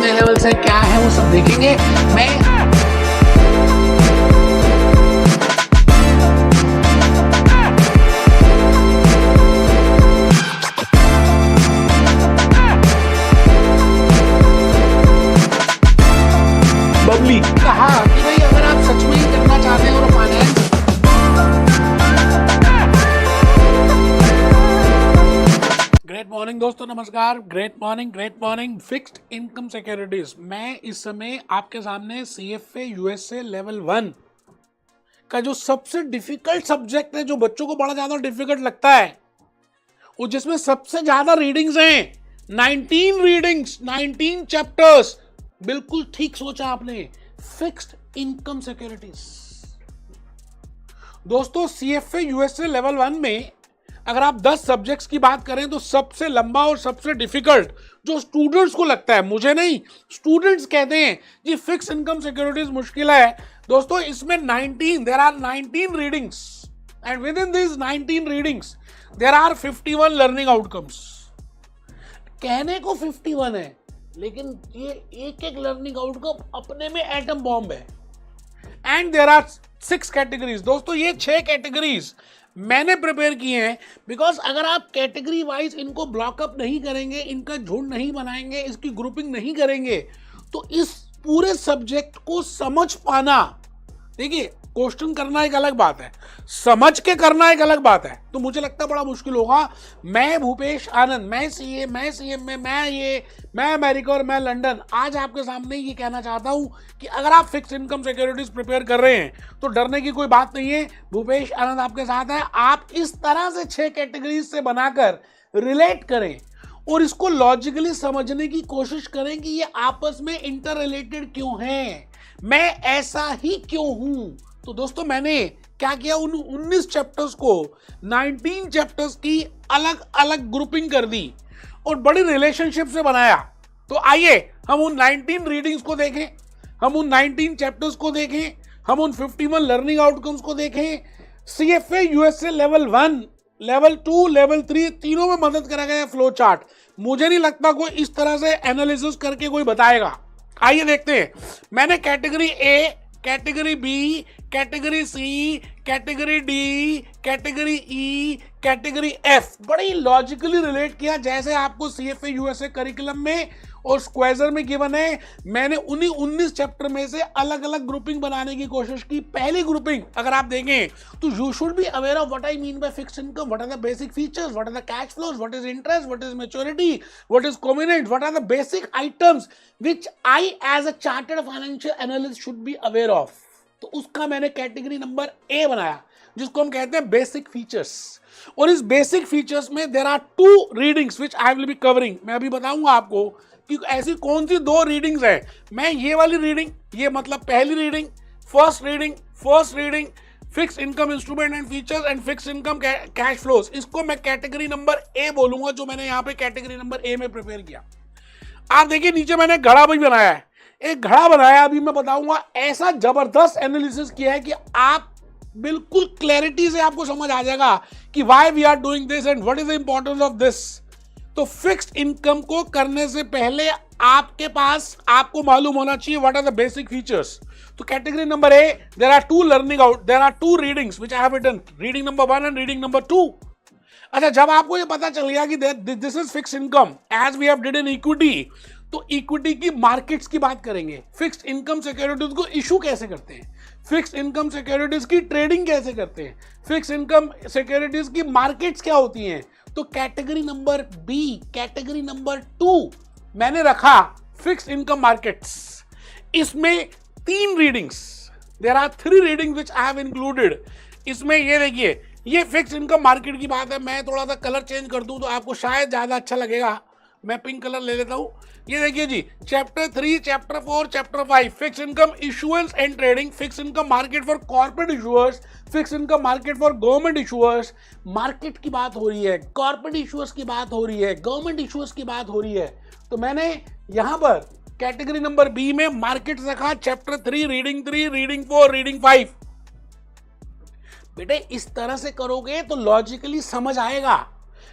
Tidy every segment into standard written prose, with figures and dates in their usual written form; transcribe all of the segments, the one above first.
कितने लेवल से क्या है वो सब देखेंगे। मैं बबली कहा कि भाई अगर आप सच में ही करना चाहते हैं और फाइनेंस, ग्रेट मॉर्निंग दोस्तों, नमस्कार, great morning. Fixed income securities, मैं इस समय आपके सामने CFA USA लेवल 1 का जो सबसे डिफिकल्ट सब्जेक्ट है, जो बच्चों को बड़ा ज्यादा डिफिकल्ट लगता है, और जिसमें सबसे ज्यादा रीडिंग्स हैं, 19 रीडिंग्स, 19 चैप्टर्स, बिल्कुल ठीक सोचा आपने, फिक्स्ड इनकम सिक्योरिटीज। दोस्तों CFA USA लेवल 1 में अगर आप 10 सब्जेक्ट्स की बात करें तो सबसे लंबा और सबसे डिफिकल्ट जो स्टूडेंट्स को लगता है, मुझे नहीं, स्टूडेंट्स कहते हैं जी फिक्स इनकम सिक्योरिटीज मुश्किल है। दोस्तों इसमें 19 there are 19 readings and within this 19 readings there are 51 learning outcomes. कहने को 51 है, लेकिन ये एक एक लर्निंग आउटकम अपने में एटम बॉम्ब है। And there are 6 categories. दोस्तों ये 6 कैटेगरीज मैंने प्रिपेयर किए हैं, बिकॉज अगर आप कैटेगरी वाइज इनको ब्लॉकअप नहीं करेंगे, इनका झुंड नहीं बनाएंगे, इसकी ग्रुपिंग नहीं करेंगे, तो इस पूरे सब्जेक्ट को समझ पाना, देखिए क्वेश्चन करना एक अलग बात है, समझ के करना एक अलग बात है, तो मुझे लगता है बड़ा मुश्किल होगा। मैं भूपेश आनंद, मैं CA, मैं CMA, मैं अमेरिका और मैं लंदन, आज आपके सामने ये कहना चाहता हूं कि अगर आप फिक्स इनकम सिक्योरिटीज प्रिपेयर कर रहे हैं तो डरने की कोई बात नहीं है। भूपेश आनंद आपके साथ है। आप इस तरह से 6 कैटेगरीज से बनाकर रिलेट करें और इसको लॉजिकली समझने की कोशिश करें कि ये आपस में इंटर रिलेटेड क्यों हैं, मैं ऐसा ही क्यों हूं। तो दोस्तों मैंने क्या किया, उन 19 चैप्टर्स को 19 चैप्टर्स की अलग अलग ग्रुपिंग कर दी और बड़ी रिलेशनशिप से बनाया। तो आइए हम उन 19 रीडिंग्स को देखें, हम उन 19 चैप्टर्स को देखें, हम उन 51 लर्निंग आउटकम्स को देखें। CFA USA level 1, level 2, level 3 तीनों में मदद करा गया फ्लो चार्ट। मुझे नहीं लगता कोई इस तरह से एनालिसिस करके कोई बताएगा। आइए देखते हैं। मैंने category A, category B, category C, category D, category E, category F बड़ी लॉजिकली रिलेट किया, जैसे आपको CFA USA करिकुलम में और स्क्वेजर में गिवन है। मैंने उन्हीं 19 चैप्टर में से अलग अलग ग्रुपिंग बनाने की कोशिश की। पहली ग्रुपिंग अगर आप देखें तो you should be aware of what I mean by fixed income, what are the basic features, what are the cash flows, what is interest, what is maturity, what is component, what are the basic items which I as a chartered financial analyst should be aware of. तो उसका मैंने category number A बनाया, जिसको हम कहते हैं basic features. और इस बेसिक फीचर्स में there are 2 readings which I will be covering. मैं अभी बताऊंगा आपको कि ऐसी कौन सी 2 रीडिंग्स है। मैं ये वाली रीडिंग, ये मतलब पहली reading, first reading fix income instrument and features and fix income cash flows, इसको मैं कैटेगरी नंबर A बोलूंगा, जो मैंने यहाँ पे कैटेगरी नंबर A में प्रिपेयर किया। आप देखिए नीचे मैंने घड़ा भी बनाया है, एक घड़ा बनाया, अभी मैं बताऊंगा। ऐसा जबरदस्त एनालिसिस किया है कि आप बिल्कुल क्लैरिटी से आपको समझ आ जाएगा कि why we are doing this and what is the importance of this. तो फिक्स्ड इनकम को करने से पहले आपके पास आपको मालूम होना चाहिए what are the basic features. तो category number A, there are 2 readings which I have written, reading number 1 and reading number 2। अच्छा, जब आपको ये पता चल गया कि this is fixed income as we have did in equity, तो इक्विटी की मार्केट्स की बात करेंगे। फिक्स्ड इनकम सिक्योरिटीज को इशू कैसे करते हैं, फिक्स्ड इनकम सिक्योरिटीज की ट्रेडिंग कैसे करते हैं, फिक्स्ड इनकम सिक्योरिटीज की मार्केट्स क्या होती हैं। तो category number B, category number 2 मैंने रखा फिक्स्ड इनकम मार्केट्स। इसमें 3 readings, there are 3 readings which I have included. इसमें ये देखिए, ये फिक्स्ड इनकम मार्केट की बात है। मैं थोड़ा सा कलर चेंज कर दूं तो आपको शायद ज्यादा अच्छा लगेगा। मैं पिंक कलर ले लेता हूं। ये देखिए जी, chapter 3, chapter 4, chapter 5, fix income issuance and trading, fix income market for corporate issuers, fix income market for government issuers. Market की बात हो रही है, कॉर्पोरेट इशूअर्स की बात हो रही है, गवर्नमेंट इशूअर्स की बात हो रही है। तो मैंने यहां पर कैटेगरी नंबर B में मार्केट रखा, चैप्टर 3, रीडिंग 3, रीडिंग 4, रीडिंग 5। बेटे इस तरह से करोगे तो लॉजिकली समझ आएगा,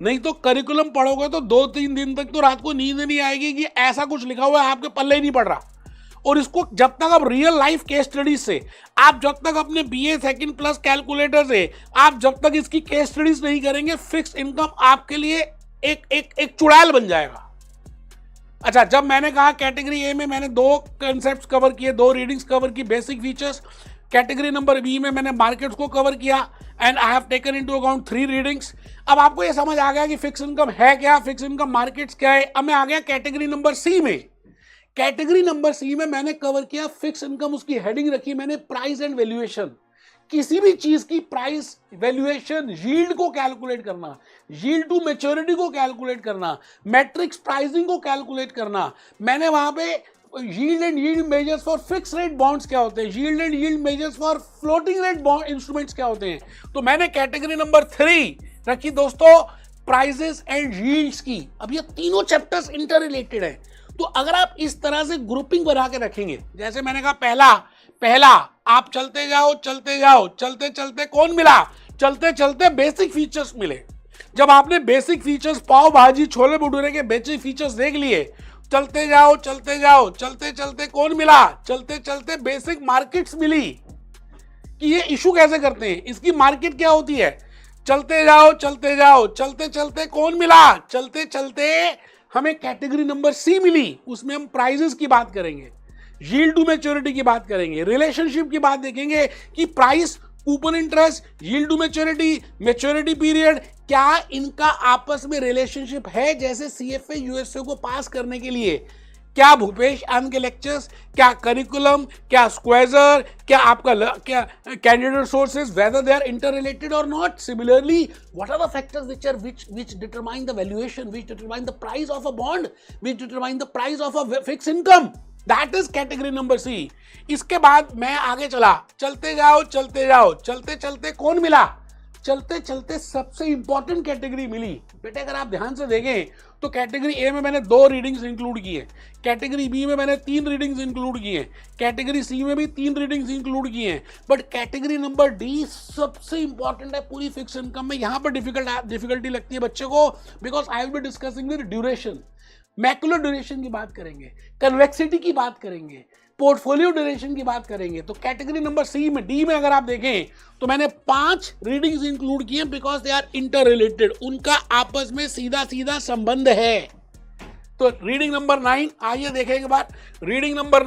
नहीं तो करिकुलम पढ़ोगे तो 2-3 दिन तक तो रात को नींद नहीं आएगी कि ऐसा कुछ लिखा हुआ है आपके पल्ले ही नहीं पड़ रहा। और इसको जब तक आप रियल लाइफ केस स्टडीज से, आप जब तक अपने बीए सेकंड प्लस कैलकुलेटर से आप जब तक इसकी केस स्टडीज नहीं करेंगे, फिक्स इनकम आपके लिए एक चुड़ैल बन जाएगा। अच्छा, जब मैंने कहा कैटेगरी ए में मैंने 2 कंसेप्ट कवर किए, 2 रीडिंग्स कवर की, basic features. Category number B में मैंने मार्केट्स को कवर किया and I have taken into account 3 readings. अब आपको ये समझ आ गया कि फिक्स इनकम है क्या, फिक्स इनकम मार्केट्स क्या है। अब मैं आ गया कैटेगरी नंबर सी में। कैटेगरी नंबर सी में मैंने कवर किया फिक्स इनकम, उसकी हेडिंग रखी मैंने प्राइस एंड वैल्यूएशन। किसी भी चीज की प्राइस, वैल्यूएशन, यील्ड को कैलकुलेट करना, यील्ड टू मैच्योरिटी को कैलकुलेट करना, मैट्रिक्स प्राइसिंग को कैलकुलेट करना। मैंने वहां पे yield and yield measures for fix rate bonds क्या होते हैं, yield and yield measures for floating rate bond instruments क्या होते हैं। तो मैंने कैटेगरी नंबर 3 रखी दोस्तों प्राइसेस एंड यील्ड्स की। अब ये तीनों चैप्टर्स इंटर रिलेटेड है। तो अगर आप इस तरह से ग्रुपिंग बना के रखेंगे, जैसे मैंने कहा पहला आप चलते जाओ चलते चलते कौन मिला, चलते चलते बेसिक फीचर्स मिले। जब आपने बेसिक फीचर्स, पाव भाजी छोले भटूरे के बेसिक फीचर्स देख लिए, चलते जाओ चलते चलते कौन मिला, चलते चलते बेसिक मार्केट्स मिली कि ये इशू कैसे करते हैं, इसकी मार्केट क्या होती है। चलते जाओ चलते चलते कौन मिला, चलते चलते हमें कैटेगरी नंबर सी मिली। उसमें हम प्राइजेस की बात करेंगे, यील्ड टू मैच्योरिटी की बात करेंगे, रिलेशनशिप की बात देखेंगे कि price, coupon interest, yield to maturity, maturity period, क्या इनका आपस में रिलेशनशिप है। जैसे सीएफए यूएसए को पास करने के लिए क्या भूपेश आनंद के लेक्चर्स, क्या करिकुलम, क्या स्क्वेजर, क्या आपका क्या candidate sources, whether they are inter related और not. Similarly what are the factors which determine the valuation, which determine the price of a bond, which determine the price of a fixed income. That is category number C. इसके बाद मैं आगे चला, चलते जाओ चलते चलते कौन मिला, चलते चलते सबसे इंपॉर्टेंट कैटेगरी मिली। बेटे अगर आप ध्यान से देखें तो कैटेगरी ए में मैंने 2 रीडिंग्स इंक्लूड की है, कैटेगरी बी में मैंने 3 रीडिंग्स इंक्लूड की हैं, कैटेगरी सी में भी 3 रीडिंग्स इंक्लूड की हैं, बट कैटेगरी नंबर डी सबसे इंपॉर्टेंट है पूरी फिक्स इनकम में। यहां पर डिफिकल्टी लगती है बच्चे को, because I will be discussing with duration, macular duration की बात करेंगे, कन्वेक्सिटी की बात करेंगे, पोर्टफोलियो ड्यूरेशन की बात करेंगे। तो कैटेगरी नंबर सी में, डी में अगर आप देखें तो मैंने 5 रीडिंग्स इंक्लूड किए because they are inter related, उनका आपस में सीधा सीधा संबंध है। तो रीडिंग नंबर 9 आइए देखेंगे बात, रीडिंग नंबर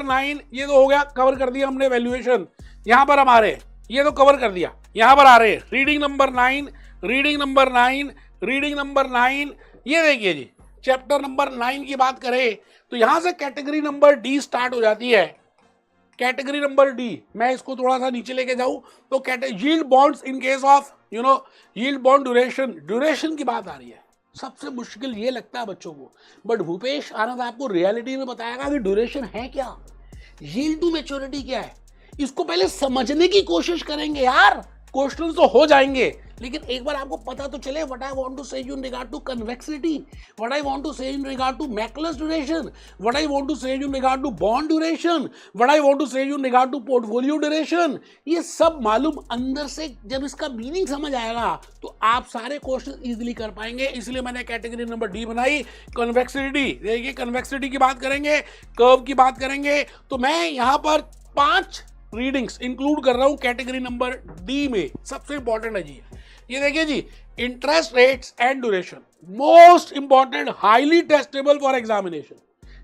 9 ये तो हो गया, कवर कर दिया हमने वैल्यूएशन। यहां पर हम आ रहे हैं, ये तो कवर कर दिया, यहां पर आ रहे हैं रीडिंग नंबर 9 ये देखिए जी, चैप्टर नंबर 9 की बात करें तो यहां से कैटेगरी नंबर डी स्टार्ट हो जाती है। कैटेगरी नंबर डी, मैं इसको थोड़ा सा नीचे लेके जाऊं तो yield bonds in case of yield bond duration की बात आ रही है। सबसे मुश्किल ये लगता है बच्चों को, बट भूपेश आनंद आपको रियलिटी में बताएगा कि ड्यूरेशन है क्या, यील्ड टू मैच्योरिटी क्या है। इसको पहले समझने की कोशिश करेंगे यार, क्वेश्चन तो हो जाएंगे, लेकिन एक बार आपको पता तो चले what I want to say in regard to convexity, what I want to say in regard to Macaulay's duration, what I want to say in regard to bond duration, what I want to say in regard to portfolio duration. ये सब मालूम अंदर से, जब इसका meaning समझ आएगा तो आप सारे क्वेश्चन इजीली कर पाएंगे। इसलिए मैंने कैटेगरी नंबर डी बनाई। कन्वेक्सिटी, देखिए कन्वेक्सिटी की बात करेंगे, कर्व की बात करेंगे, तो मैं यहाँ पर 5 रीडिंग्स इंक्लूड कर रहा हूं कैटेगरी नंबर डी में। सबसे इंपॉर्टेंट है जी, ये देखिए जी, interest rates and duration, most important, highly testable for examination.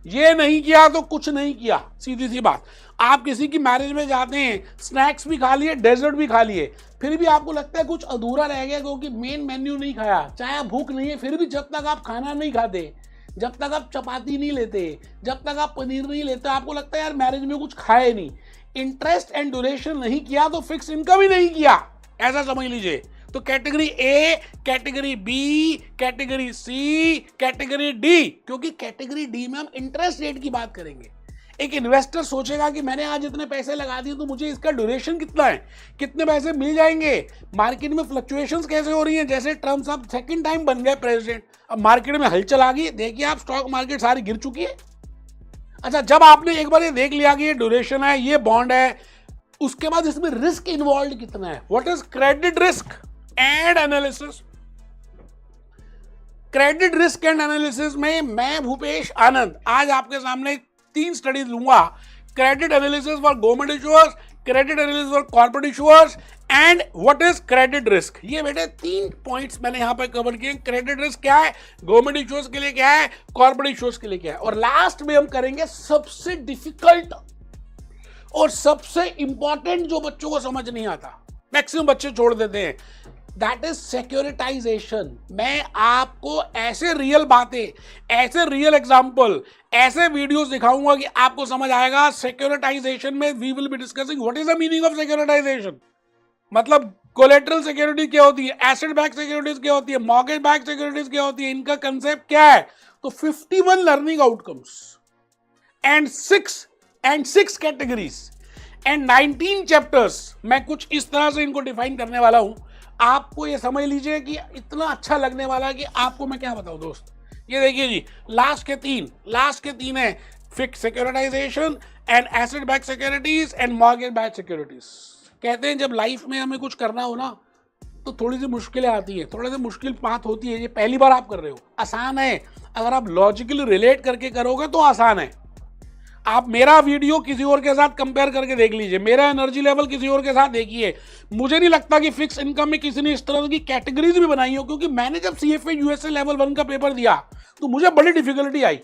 ये नहीं किया तो कुछ नहीं किया, सीधी सी बात। आप किसी की मैरिज में जाते हैं, स्नैक्स भी खा लिए, डेजर्ट भी खा लिए, फिर भी आपको लगता है कुछ अधूरा रह गया क्योंकि मेन मेन्यू नहीं खाया, चाहे भूख नहीं है, फिर भी जब तक आप खाना नहीं खाते, जब तक आप चपाती नहीं लेते, जब तक आप पनीर नहीं लेते, आपको लगता है यार मैरिज में कुछ खाए नहीं। इंटरेस्ट एंड ड्यूरेशन नहीं किया तो फिक्स इनकम ही नहीं किया, ऐसा समझ लीजिए। तो category A, category B, category C, category D, क्योंकि कैटेगरी डी में हम इंटरेस्ट रेट की बात करेंगे। एक इन्वेस्टर सोचेगा कि मैंने आज इतने पैसे लगा दिए तो मुझे इसका ड्यूरेशन कितना है, कितने पैसे मिल जाएंगे, मार्केट में फ्लक्चुएशंस कैसे हो रही हैं। जैसे ट्रम्प साहब सेकंड टाइम बन गए प्रेसिडेंट, अब मार्केट में हलचल आ गई, देखिए आप स्टॉक मार्केट सारी गिर चुकी है। अच्छा, जब आपने एक बार ये देख लिया कि ये ड्यूरेशन है, ये बॉन्ड है, उसके बाद इसमें रिस्क इन्वॉल्व कितना है, what is credit risk and analysis. Credit risk and analysis में मैं भूपेश आनंद आज आपके सामने 3 स्टडीज लूंगा, credit analysis for government issuers, credit analysis for corporate issuers and what is credit risk. ये बेटे 3 पॉइंट्स मैंने यहां पर कवर किए। क्रेडिट रिस्क क्या है, गवर्नमेंट इशूअर्स के लिए क्या है, कॉर्पोरेट इशूअर्स के लिए क्या है, और लास्ट में हम करेंगे सबसे डिफिकल्ट और सबसे इंपॉर्टेंट जो बच्चों को समझ नहीं आता, मैक्सिमम बच्चे छोड़ देते हैं, दैट इज सिक्योरिटाइजेशन। मैं आपको ऐसे रियल बातें, ऐसे रियल एग्जांपल, ऐसे वीडियोस दिखाऊंगा कि आपको समझ आएगा। सिक्योरिटाइजेशन में we will be discussing what is the meaning of securitization, मतलब कोलेटरल सिक्योरिटी क्या होती है, एसेट बैक सिक्योरिटीज क्या होती है, मॉर्गेज बैक सिक्योरिटीज क्या होती है, इनका कंसेप्ट क्या है। तो 51 learning outcomes and 6 categories and 19 chapters, मैं कुछ इस तरह से इनको डिफाइन करने वाला हूं। आपको ये समझ लीजिए कि इतना अच्छा लगने वाला है कि आपको मैं क्या बताऊं दोस्त। ये देखिए जी, लास्ट के तीन है, fix securitization and asset back securities and mortgage back securities. कहते हैं जब लाइफ में हमें कुछ करना हो ना तो थोड़ी सी मुश्किलें आती हैं, थोड़ी सी मुश्किल बात होती है। ये पहली बार आप कर रहे हो, आसान है, अगर आप लॉजिकली रिलेट करके करोगे तो आसान है। आप मेरा वीडियो किसी और के साथ कंपेयर करके देख लीजिए, मेरा एनर्जी लेवल किसी और के साथ देखिए। मुझे नहीं लगता कि फिक्स इनकम में किसी ने इस तरह की कैटेगरीज भी बनाई हो, क्योंकि मैंने जब CFA USA लेवल 1 का पेपर दिया तो मुझे बड़ी डिफिकल्टी आई,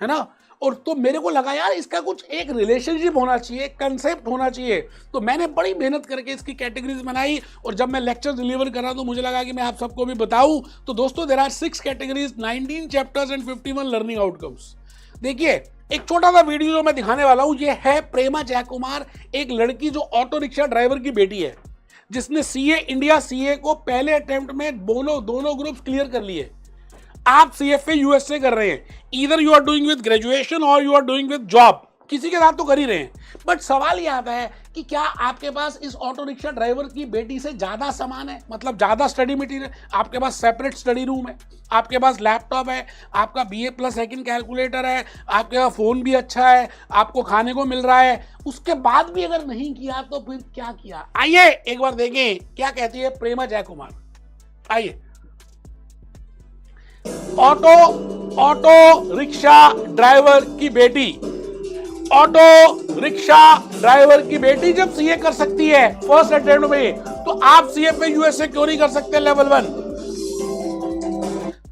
है ना। और तो मेरे को लगा यार इसका कुछ एक रिलेशनशिप होना चाहिए, कंसेप्ट होना चाहिए। तो मैंने बड़ी मेहनत करके इसकी कैटेगरीज बनाई, और जब मैं लेक्चर डिलीवर कर रहा तो मुझे लगा कि मैं आप सबको भी बताऊं। तो दोस्तों there are 6 categories, 19 chapters and 51 learning outcomes. देखिए एक छोटा सा वीडियो जो मैं दिखाने वाला हूं, ये है प्रेमा जयकुमार, एक लड़की जो ऑटो रिक्शा ड्राइवर की बेटी है, जिसने CA इंडिया CA को पहले अटेम्प्ट में दोनों ग्रुप्स क्लियर कर लिए। आप CFA USA कर रहे हैं, either you are doing with graduation और you are doing with job, किसी के साथ तो कर ही रहे हैं। बट सवाल ये आता है कि क्या आपके पास इस ऑटो रिक्शा ड्राइवर की बेटी से ज्यादा सामान है, मतलब ज्यादा स्टडी मटेरियल, आपके पास सेपरेट स्टडी रूम है, आपके पास लैपटॉप है, आपका BA+2 कैलकुलेटर है, आपके पास फोन भी अच्छा है, आपको खाने को मिल रहा है, उसके बाद भी अगर नहीं किया तो फिर क्या किया। आइए एक बार देखें क्या कहती है प्रेमा जयकुमार। आइए, ऑटो रिक्शा ड्राइवर की बेटी, ऑटो रिक्शा ड्राइवर की बेटी जब CA कर सकती है फर्स्ट अटेम्प्ट में, तो आप CFA USA क्यों नहीं कर सकते लेवल 1।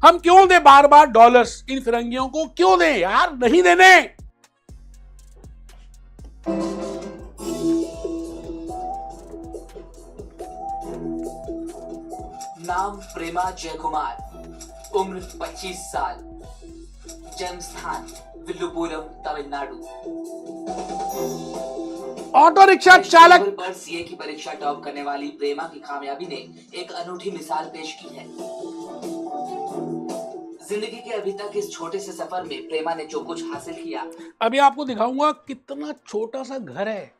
हम क्यों दें बार बार डॉलर्स इन फिरंगियों को, क्यों दें यार, नहीं देने। नाम प्रेमा जयकुमार, उम्र 25 साल, जन्म स्थान विल्लुपुरम तमिलनाडु। ऑटो रिक्शा चालक पर CA की परीक्षा टॉप करने वाली प्रेमा की कामयाबी ने एक अनूठी मिसाल पेश की है। जिंदगी के अभी तक इस छोटे से सफर में प्रेमा ने जो कुछ हासिल किया, अभी आपको दिखाऊंगा कितना छोटा सा घर है,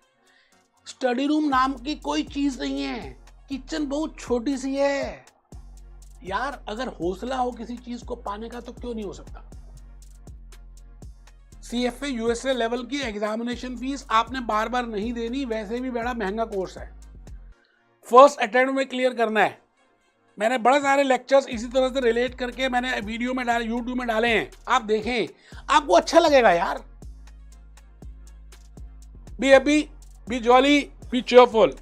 स्टडी रूम नाम की कोई चीज नहीं है, किचन बहुत छोटी सी है। यार अगर हौसला हो किसी चीज को पाने का तो क्यों नहीं हो सकता। CFA USA लेवल की एग्जामिनेशन फीस आपने बार बार नहीं देनी, वैसे भी बड़ा महंगा कोर्स है, फर्स्ट अटेम्प्ट में क्लियर करना है। मैंने बड़े सारे लेक्चर्स इसी तरह से रिलेट करके मैंने वीडियो में डाले, यूट्यूब में डाले हैं, आप देखें आपको अच्छा लगेगा यार। Be happy, be jolly, be cheerful.